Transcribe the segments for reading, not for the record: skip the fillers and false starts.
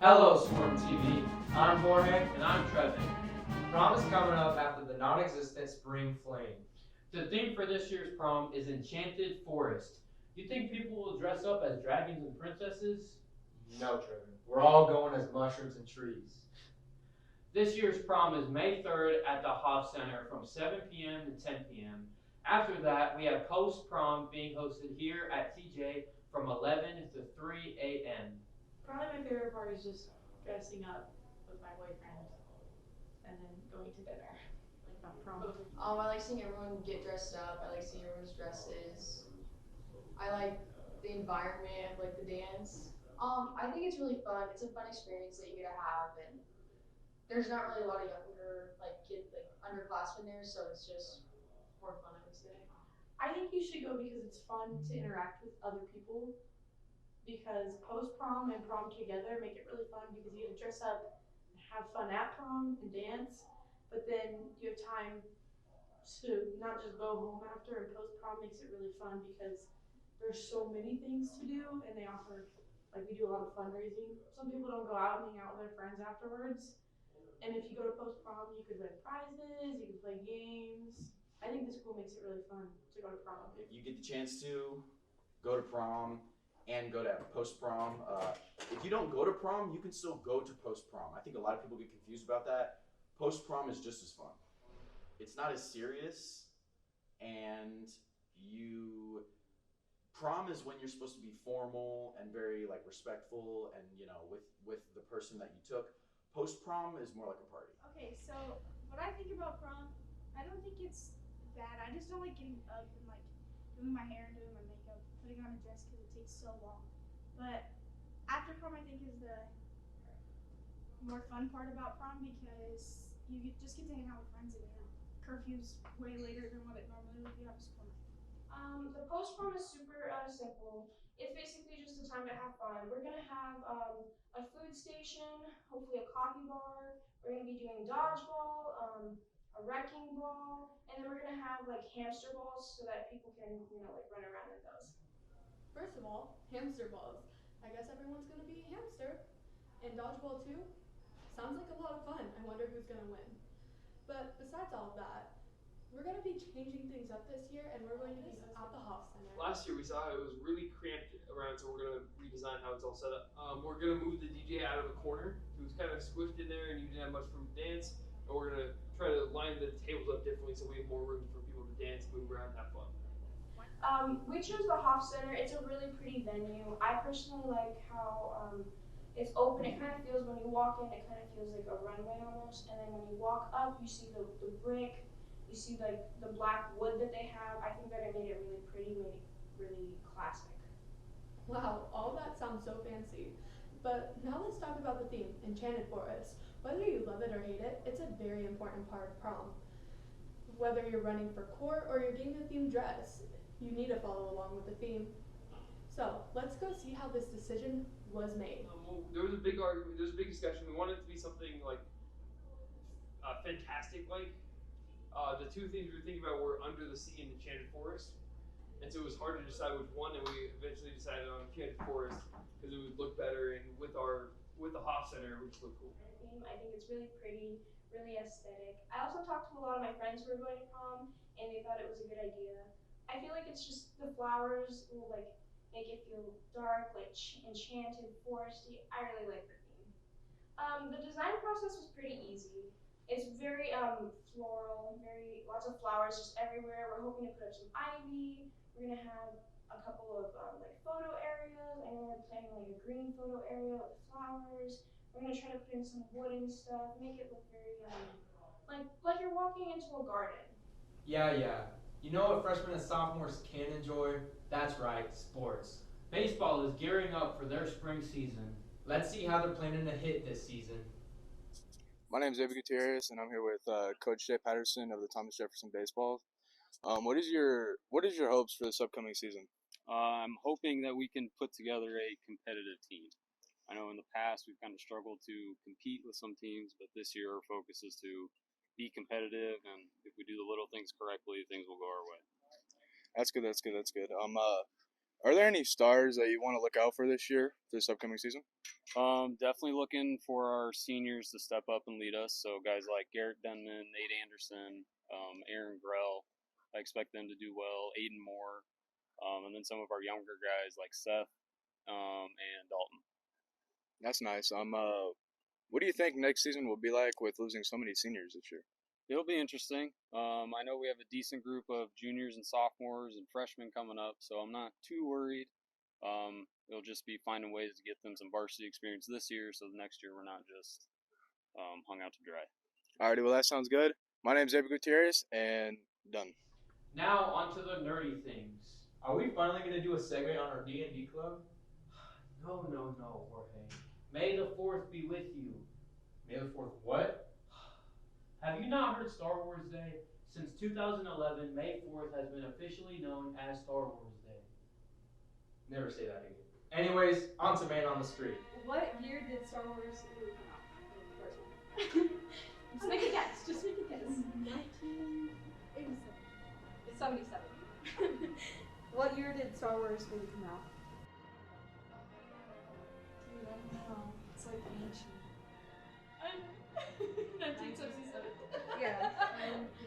Hello, Swarm TV. I'm Jorge. And I'm Trevin. Prom is coming up after the non-existent spring fling. The theme for this year's prom is Enchanted Forest. You think people will dress up as dragons and princesses? No, Trevin. We're all going as mushrooms and trees. This year's prom is May 3rd at the Hoff Center from 7 p.m. to 10 p.m. After that, we have post prom being hosted here at TJ from 11 to 3 a.m. Probably my favorite part is just dressing up with my boyfriend and then going to dinner. Like not prom. I like seeing everyone get dressed up. I like seeing everyone's dresses. I like the environment, like the dance. I think it's really fun. It's a fun experience that you get to have, and there's not really a lot of younger like underclassmen there, so it's just more fun, I would say. I think you should go because it's fun to interact with other people. Because post prom and prom together make it really fun because you get to dress up and have fun at prom and dance, but then you have time to not just go home after. And post prom makes it really fun because there's so many things to do and they offer, like, we do a lot of fundraising. Some people don't go out and hang out with their friends afterwards, and if you go to post prom you could win prizes, you can play games. I think the school makes it really fun to go to prom. If you get the chance to go to prom and go to post prom, if you don't go to prom, you can still go to post prom. I think a lot of people get confused about that. Post prom is just as fun. It's not as serious, and you prom is when you're supposed to be formal and very like respectful and with the person that you took. Post prom is more like a party. Okay, so what I think about prom, I don't think it's bad. I just don't like getting up and like doing my hair and doing my makeup, putting on a dress because it takes so long. But after prom, I think is the more fun part about prom because just get to hang out with friends and curfew's way later than what it normally would be. I'm just fun. The post prom is super simple. It's basically just a time to have fun. We're gonna have a food station, hopefully a coffee bar. We're gonna be doing dodgeball, a wrecking ball, and then we're gonna have like hamster balls so that people can like run around in those. First of all, hamster balls. I guess everyone's gonna be a hamster. And dodgeball too? Sounds like a lot of fun. I wonder who's gonna win. But besides all of that, we're gonna be changing things up this year and we're going to be at the Hoff Center. Last year we saw it was really cramped around, so we're gonna redesign how it's all set up. We're gonna move the DJ out of the corner. It was kind of squished in there, and you didn't have much room to dance. And we're gonna try to line the tables up differently so we have more room for people to dance, move around, and have fun. We chose the Hoff Center. It's a really pretty venue. I personally like how it's open. It kind of feels, when you walk in, it kind of feels like a runway almost. And then when you walk up, you see the brick. You see like the black wood that they have. I think that it made it really pretty, made it really classic. Wow, all that sounds so fancy. But now let's talk about the theme, Enchanted Forest. Whether you love it or hate it, it's a very important part of prom. Whether you're running for court or you're getting a themed dress, you need to follow along with the theme. So let's go see how this decision was made. Well, there was a big argument. There was a big discussion. We wanted it to be something like fantastic, like. The two things we were thinking about were Under the Sea and Enchanted Forest, and so it was hard to decide which one. And we eventually decided on Enchanted Forest because it would look better, and with the Hoff Center, it would look cool. I think it's really pretty, really aesthetic. I also talked to a lot of my friends who were going to prom, and they thought it was a good idea. I feel like it's just the flowers will like make it feel dark, like enchanted, foresty. I really like the theme. The design process was pretty easy. It's very floral, lots of flowers just everywhere. We're hoping to put up some ivy. We're gonna have a couple of like photo areas. I know we're planning like a green photo area with flowers. We're gonna try to put in some wooden stuff, make it look very like you're walking into a garden. Yeah. You know what freshmen and sophomores can enjoy? That's right, sports. Baseball is gearing up for their spring season. Let's see how they're planning to hit this season. My name is David Gutierrez, and I'm here with Coach Jay Patterson of the Thomas Jefferson Baseball. What is your hopes for this upcoming season? I'm hoping that we can put together a competitive team. I know in the past we've kind of struggled to compete with some teams, but this year our focus is to be competitive, and if we do the little things correctly, things will go our way. That's good. Are there any stars that you want to look out for this year, this upcoming season? Definitely looking for our seniors to step up and lead us. So guys like Garrett Denman, Nate Anderson, Aaron Grell, I expect them to do well. Aiden Moore, and then some of our younger guys like Seth and Dalton. That's nice. What do you think next season will be like with losing so many seniors this year? It'll be interesting. I know we have a decent group of juniors and sophomores and freshmen coming up, so I'm not too worried. It'll just be finding ways to get them some varsity experience this year, so the next year we're not just hung out to dry. Alrighty, well that sounds good. My name's Xavier Gutierrez, and done. Now on to the nerdy things. Are we finally gonna do a segment on our D&D club? No, Jorge. May the 4th be with you. May the 4th what? Have you not heard Star Wars Day? Since 2011, May 4th has been officially known as Star Wars Day. Never say that again. Anyways, on to Man on the Street. What year did Star Wars movie come out? The first one. Just make a guess. Just make a guess. 1987. It's 77. What year did Star Wars movie come out? Dude, I don't know. It's like ancient. 1977. Yeah.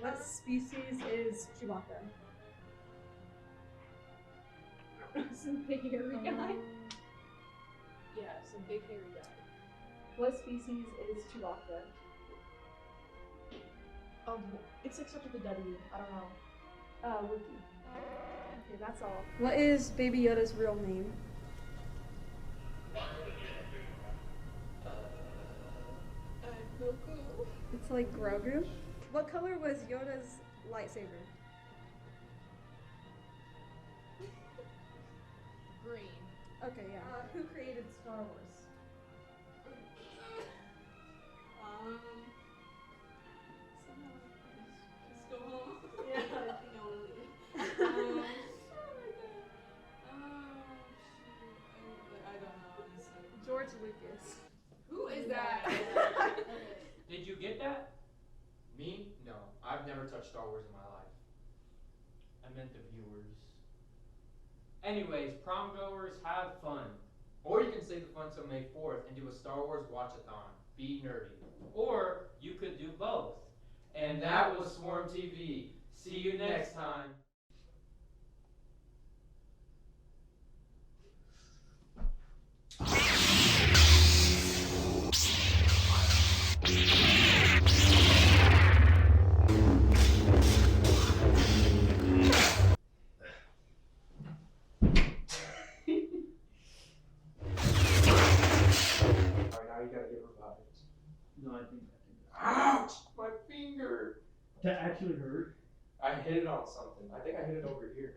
What species is Chewbacca? Some big hairy guy. Yeah, some big hairy guy. What species is Chewbacca? It starts with a W. I don't know. Wookiee. Okay, that's all. What is Baby Yoda's real name? No clue. It's like Grogu. What color was Yoda's lightsaber? Green. Okay, yeah. Who created Star Wars? Just go home. Yeah. I think I want to leave. I don't know, honestly. George Lucas. Who is that? Did you get that? Me? No. I've never touched Star Wars in my life. I meant the viewers. Anyways, prom goers, have fun. Or you can save the fun till May 4th and do a Star Wars watch-a-thon. Be nerdy. Or you could do both. And that was Swarm TV. See you next time. Alright, now you gotta get revived. No, I think Ouch! My finger! that actually hurt. I hit it on something. I think I hit it over here.